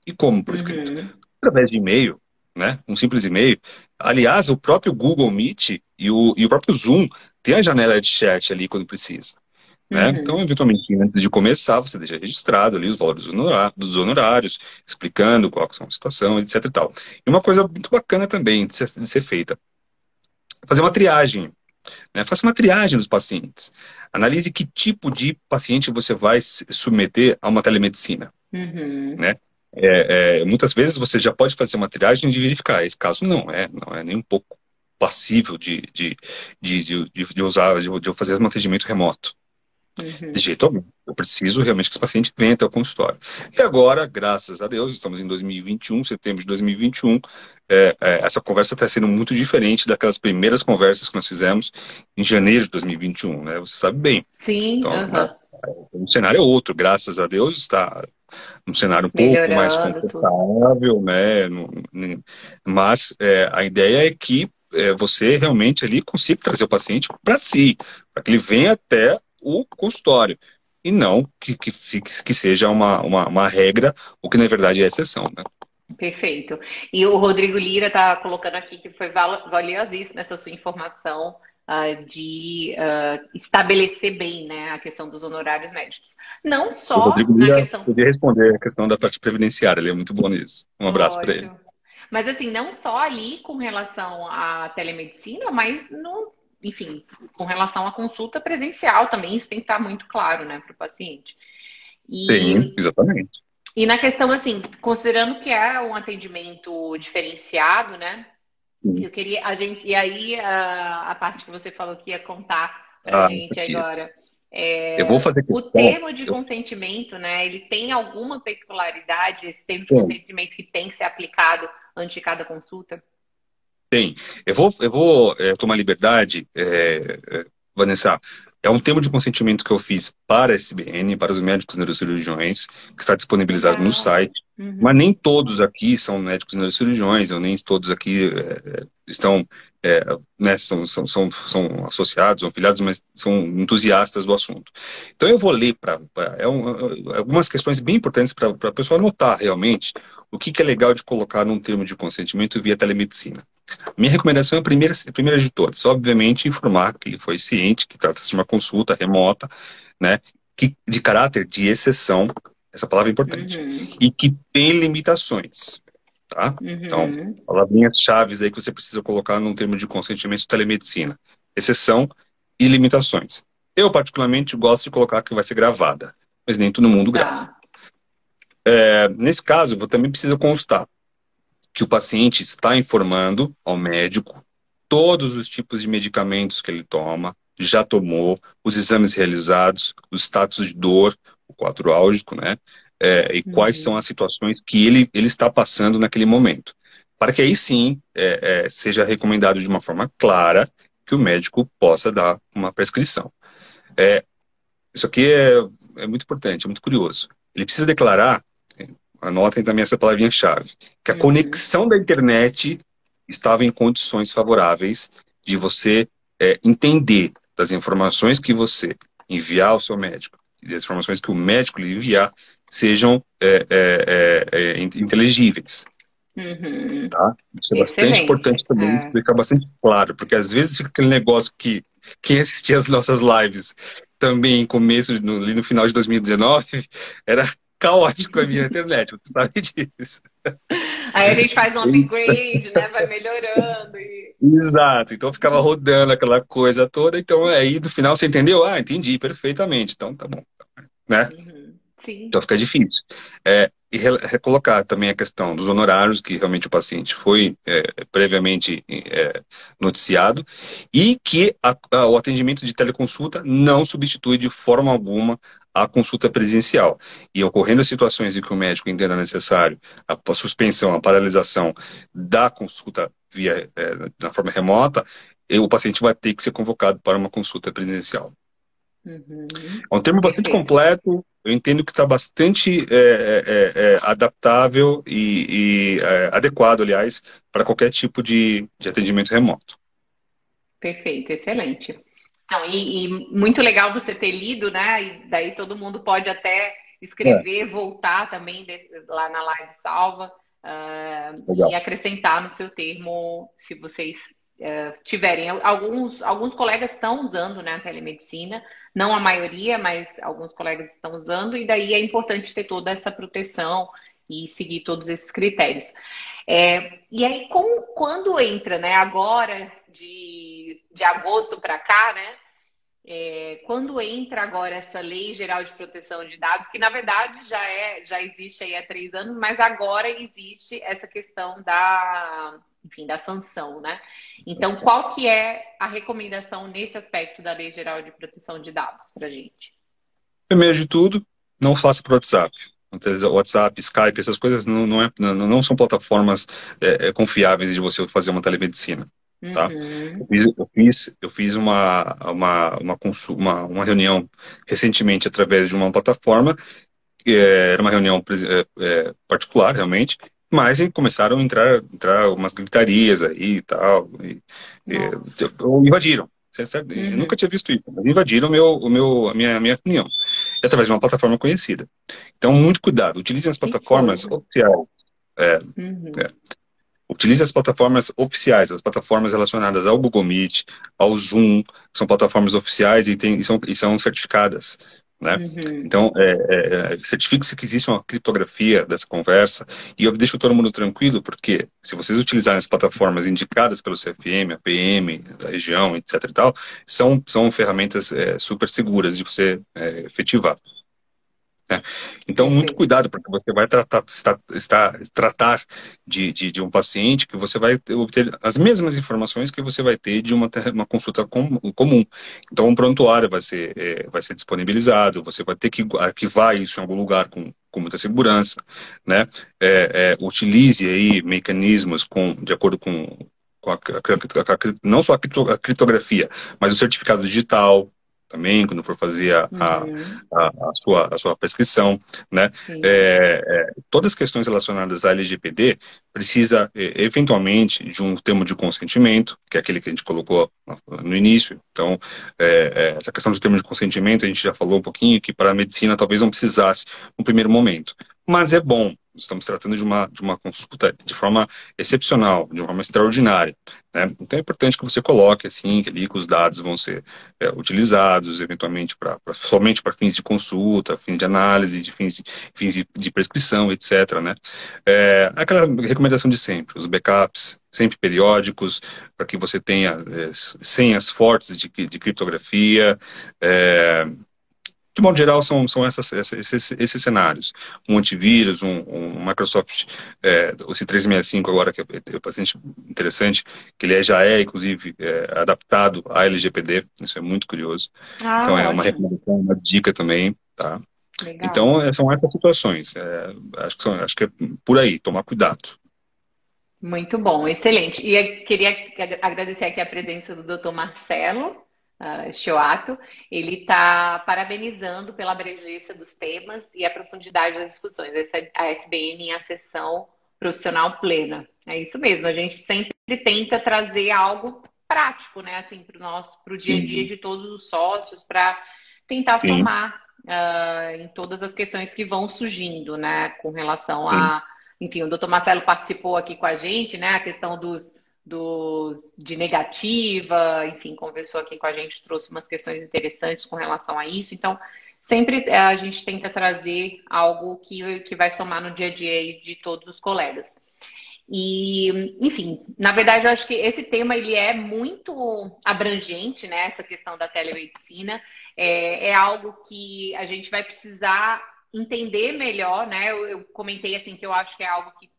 [SPEAKER 2] E como por escrito?
[SPEAKER 1] Uhum.
[SPEAKER 2] Através de e-mail, né? Um simples e-mail. Aliás, o próprio Google Meet e o próprio Zoom tem a janela de chat ali quando precisa, né? Então,
[SPEAKER 1] Uhum.
[SPEAKER 2] eventualmente, antes de começar, você deixa registrado ali os valores dos honorários, explicando qual que são a situação, etc e tal. E uma coisa muito bacana também de ser feita, fazer uma triagem, né? Faça uma triagem dos pacientes. Analise que tipo de paciente você vai se submeter a uma telemedicina,
[SPEAKER 1] Uhum.
[SPEAKER 2] né? Muitas vezes você já pode fazer uma triagem de verificar. Esse caso não é nem um pouco passível de usar, de eu fazer um atendimento remoto. De
[SPEAKER 1] Uhum.
[SPEAKER 2] jeito algum. Eu preciso realmente que esse paciente venha até o consultório. E agora, graças a Deus, estamos em 2021, setembro de 2021, essa conversa está sendo muito diferente daquelas primeiras conversas que nós fizemos em janeiro de 2021, né? Você sabe bem.
[SPEAKER 1] Sim,
[SPEAKER 2] Então,
[SPEAKER 1] aham.
[SPEAKER 2] o cenário é outro, graças a Deus, está um cenário um pouco mais
[SPEAKER 1] Melhorando tudo.
[SPEAKER 2] confortável, né? Mas a ideia é que você realmente ali consiga trazer o paciente para si, para que ele venha até o consultório. E não que seja uma regra, o que na verdade é exceção, né?
[SPEAKER 1] Perfeito. E o Rodrigo Lira está colocando aqui que foi valiosíssima essa sua informação de estabelecer bem, né, a questão dos honorários médicos. Não
[SPEAKER 2] O
[SPEAKER 1] só
[SPEAKER 2] Rodrigo
[SPEAKER 1] na
[SPEAKER 2] Lira
[SPEAKER 1] questão.
[SPEAKER 2] podia responder a questão da parte previdenciária, ele é muito bom nisso. Um abraço para ele.
[SPEAKER 1] Ótimo. Mas assim, não só ali com relação à telemedicina, mas no, enfim, com relação à consulta presencial também, isso tem que estar muito claro, né, para o paciente.
[SPEAKER 2] Sim,
[SPEAKER 1] E,
[SPEAKER 2] exatamente.
[SPEAKER 1] e na questão, assim, considerando que é um atendimento diferenciado, né?
[SPEAKER 2] Sim.
[SPEAKER 1] Eu queria, a gente, e aí a parte que você falou que ia contar pra
[SPEAKER 2] Ah, isso
[SPEAKER 1] gente
[SPEAKER 2] aqui.
[SPEAKER 1] agora,
[SPEAKER 2] Eu vou fazer
[SPEAKER 1] o
[SPEAKER 2] questão.
[SPEAKER 1] termo de consentimento, né? Ele tem alguma peculiaridade, esse termo de
[SPEAKER 2] Tem.
[SPEAKER 1] consentimento que tem que ser aplicado antes de cada consulta?
[SPEAKER 2] Tem. Eu vou tomar liberdade, Vanessa. É um termo de consentimento que eu fiz para a SBN, para os médicos neurocirurgiões, que está disponibilizado no
[SPEAKER 1] Legal.
[SPEAKER 2] site. Mas
[SPEAKER 1] Uhum.
[SPEAKER 2] nem todos aqui são médicos neurocirurgiões, ou nem todos aqui estão, é, né, são associados, são afiliados, mas são entusiastas do assunto. Então eu vou ler algumas questões bem importantes para a pessoa notar realmente o que é legal de colocar num termo de consentimento via telemedicina. Minha recomendação é a primeira de todas. Obviamente, informar que ele foi ciente que trata-se de uma consulta remota, né, de caráter de exceção, essa palavra é importante,
[SPEAKER 1] Uhum.
[SPEAKER 2] e que tem limitações, tá? Então,
[SPEAKER 1] Uhum.
[SPEAKER 2] palavrinhas chaves aí que você precisa colocar num termo de consentimento de telemedicina. Exceção e limitações. Eu, particularmente, gosto de colocar que vai ser gravada, mas nem todo mundo grava.
[SPEAKER 1] Tá.
[SPEAKER 2] Nesse caso, também precisa constar que o paciente está informando ao médico todos os tipos de medicamentos que ele toma, já tomou, os exames realizados, o status de dor, o quadro álgico, né? E quais são
[SPEAKER 1] Uhum.
[SPEAKER 2] as situações que ele está passando naquele momento. Para que aí sim seja recomendado de uma forma clara que o médico possa dar uma prescrição. Isso aqui é muito importante, é muito curioso. Ele precisa declarar, anotem também essa palavrinha-chave, que a
[SPEAKER 1] Uhum.
[SPEAKER 2] conexão da internet estava em condições favoráveis de você entender das informações que você enviar ao seu médico e das informações que o médico lhe enviar sejam inteligíveis.
[SPEAKER 1] Uhum.
[SPEAKER 2] Tá? Isso é bastante
[SPEAKER 1] Excelente.
[SPEAKER 2] importante também,
[SPEAKER 1] É.
[SPEAKER 2] ficar bastante claro, porque às vezes fica aquele negócio que quem assistia as nossas lives também em começo, ali no final de 2019, era caótico a minha internet, você sabe disso.
[SPEAKER 1] Aí a gente faz um upgrade, né? Vai melhorando e...
[SPEAKER 2] Exato, então ficava rodando aquela coisa toda, então aí no final você entendeu? Ah, entendi perfeitamente, então tá bom, né?
[SPEAKER 1] Uhum. Sim.
[SPEAKER 2] Então fica difícil. E recolocar também a questão dos honorários, que realmente o paciente foi previamente noticiado, e que o atendimento de teleconsulta não substitui de forma alguma a consulta presencial. E ocorrendo situações em que o médico entenda necessário a suspensão, a paralisação da consulta na forma remota, o paciente vai ter que ser convocado para uma consulta presencial.
[SPEAKER 1] Uhum.
[SPEAKER 2] É um termo bastante
[SPEAKER 1] Perfeito.
[SPEAKER 2] completo, eu entendo que está bastante adaptável e adequado, aliás, para qualquer tipo de atendimento remoto.
[SPEAKER 1] Perfeito, excelente. Não, e muito legal você ter lido, né? E daí todo mundo pode até
[SPEAKER 2] É,
[SPEAKER 1] escrever, voltar também lá na live salva, e
[SPEAKER 2] legal.
[SPEAKER 1] acrescentar no seu termo, se vocês tiverem. Alguns colegas estão usando, né, a telemedicina, não a maioria, mas alguns colegas estão usando, e daí é importante ter toda essa proteção e seguir todos esses critérios. E aí, quando entra, né, agora de agosto para cá, né? Quando entra agora essa Lei Geral de Proteção de Dados, que na verdade já existe aí há 3 anos, mas agora existe essa questão enfim, da sanção, né? Então, qual que é a recomendação nesse aspecto da Lei Geral de Proteção de Dados para a gente?
[SPEAKER 2] Primeiro de tudo, não faça por WhatsApp. WhatsApp, Skype, essas coisas não são plataformas confiáveis de você fazer uma telemedicina. Tá?
[SPEAKER 1] Uhum.
[SPEAKER 2] Eu fiz uma reunião recentemente através de uma plataforma. Era uma reunião particular, realmente, mas começaram a entrar umas gritarias aí e tal,
[SPEAKER 1] Nossa.
[SPEAKER 2] invadiram. Eu nunca
[SPEAKER 1] Uhum.
[SPEAKER 2] tinha visto isso, mas invadiram a minha reunião, através de uma plataforma conhecida. Então, muito cuidado, utilizem as
[SPEAKER 1] Que
[SPEAKER 2] plataformas
[SPEAKER 1] coisa.
[SPEAKER 2] oficiais. É,
[SPEAKER 1] Uhum.
[SPEAKER 2] é. Utilize as plataformas oficiais, as plataformas relacionadas ao Google Meet, ao Zoom, que são plataformas oficiais e são certificadas, né?
[SPEAKER 1] Uhum.
[SPEAKER 2] Então, certifique-se que existe uma criptografia dessa conversa e eu deixo todo mundo tranquilo, porque se vocês utilizarem as plataformas indicadas pelo CFM, a PM, da região, etc e tal, são ferramentas super seguras de você efetivar, né? Então, muito
[SPEAKER 1] Perfeito.
[SPEAKER 2] cuidado, porque você vai tratar de um paciente que você vai obter as mesmas informações que você vai ter de uma consulta comum. Então, um prontuário vai ser disponibilizado, você vai ter que arquivar isso em algum lugar com muita segurança, né? Utilize aí mecanismos de acordo com não só a criptografia, mas o certificado digital, também, quando for fazer
[SPEAKER 1] Uhum.
[SPEAKER 2] a sua prescrição, né?
[SPEAKER 1] Sim.
[SPEAKER 2] Todas as questões relacionadas à LGPD precisa, eventualmente, de um termo de consentimento, que é aquele que a gente colocou no início. Então, essa questão do termo de consentimento, a gente já falou um pouquinho, que para a medicina talvez não precisasse no primeiro momento. Mas é bom, estamos tratando de uma consulta de forma excepcional, de forma extraordinária, né? Então é importante que você coloque assim, que ali que os dados vão ser utilizados, eventualmente somente para fins de consulta, fins de análise, fins de prescrição, etc., né? Aquela recomendação de sempre, os backups sempre periódicos, para que você tenha senhas fortes de criptografia. De modo geral, são esses cenários. Um antivírus, um Microsoft, o C365 agora, que é bastante interessante, que ele já é, inclusive, adaptado à LGPD, isso é muito curioso.
[SPEAKER 1] Ah,
[SPEAKER 2] Então, é uma
[SPEAKER 1] ótimo.
[SPEAKER 2] recomendação, uma dica também, tá?
[SPEAKER 1] Legal.
[SPEAKER 2] Então, são essas situações. Acho que é por aí, tomar cuidado.
[SPEAKER 1] Muito bom, excelente. E eu queria agradecer aqui a presença do Dr. Marcelo Chioato. Ele está parabenizando pela abrangência dos temas e a profundidade das discussões. Essa é a SBN em acessão profissional plena. É isso mesmo, a gente sempre tenta trazer algo prático, né, assim, para o dia a dia
[SPEAKER 2] Sim,
[SPEAKER 1] de todos os sócios, para tentar
[SPEAKER 2] sim.
[SPEAKER 1] somar em todas as questões que vão surgindo, né, com relação
[SPEAKER 2] Sim.
[SPEAKER 1] a, enfim, o doutor Marcelo participou aqui com a gente, né, a questão de negativa, enfim, conversou aqui com a gente, trouxe umas questões interessantes com relação a isso, então sempre a gente tenta trazer algo que vai somar no dia a dia de todos os colegas. E, enfim, na verdade, eu acho que esse tema ele é muito abrangente, né? Essa questão da telemedicina é algo que a gente vai precisar entender melhor, né? Eu comentei assim que eu acho que é algo que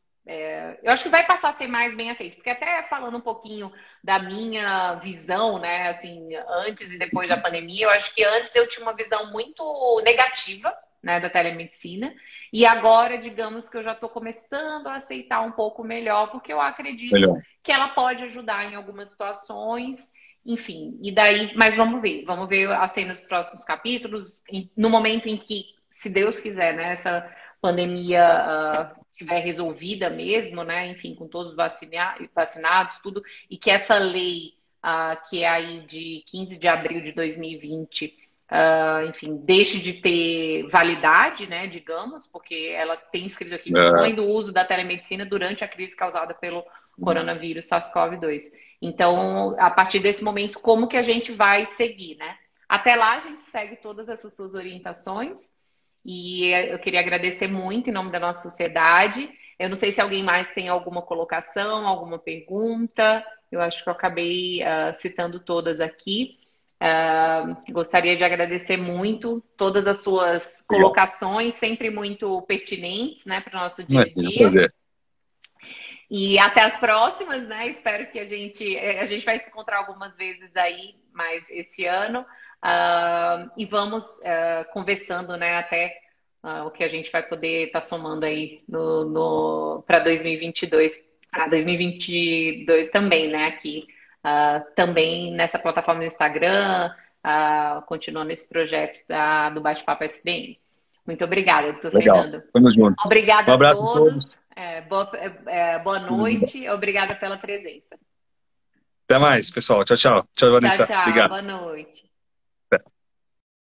[SPEAKER 1] eu acho que vai passar a ser mais bem aceito, porque até falando um pouquinho da minha visão, né? Assim, antes e depois da pandemia, eu acho que antes eu tinha uma visão muito negativa, né, da telemedicina. E agora, digamos que eu já estou começando a aceitar um pouco melhor, porque eu acredito
[SPEAKER 2] Melhor.
[SPEAKER 1] que ela pode ajudar em algumas situações, enfim. E daí, mas vamos ver assim nos próximos capítulos, no momento em que, se Deus quiser, né, essa pandemia estiver resolvida mesmo, né, enfim, com todos vacinados, tudo, e que essa lei que é aí de 15 de abril de 2020 enfim, deixe de ter validade, né, digamos, porque ela tem escrito aqui, dispõe do uso da telemedicina durante a crise causada pelo coronavírus SARS-CoV-2. Então, a partir desse momento, como que a gente vai seguir, né? Até lá, a gente segue todas essas suas orientações e eu queria agradecer muito em nome da nossa sociedade. Eu não sei se alguém mais tem alguma colocação, alguma pergunta. Eu acho que eu acabei citando todas aqui. Gostaria de agradecer muito todas as suas
[SPEAKER 2] Legal.
[SPEAKER 1] colocações, sempre muito pertinentes, né, para o nosso dia a
[SPEAKER 2] Imagina,
[SPEAKER 1] dia.
[SPEAKER 2] prazer.
[SPEAKER 1] E até as próximas, né? Espero que a gente vai se encontrar algumas vezes aí, mais esse ano. E vamos conversando, né, até o que a gente vai poder estar somando aí para 2022, para 2022 também, né, aqui. Também nessa plataforma do Instagram, continuando esse projeto do Bate-Papo SBN. Muito obrigada, doutor
[SPEAKER 2] Legal.
[SPEAKER 1] Fernando.
[SPEAKER 2] Tamo junto.
[SPEAKER 1] Obrigada
[SPEAKER 2] Um
[SPEAKER 1] a
[SPEAKER 2] abraço a todos.
[SPEAKER 1] todos. Boa noite. Obrigada pela presença.
[SPEAKER 2] Até mais, pessoal. Tchau, tchau. Tchau,
[SPEAKER 1] Tchau,
[SPEAKER 2] Vanessa.
[SPEAKER 1] tchau.
[SPEAKER 2] Obrigado.
[SPEAKER 1] Boa noite.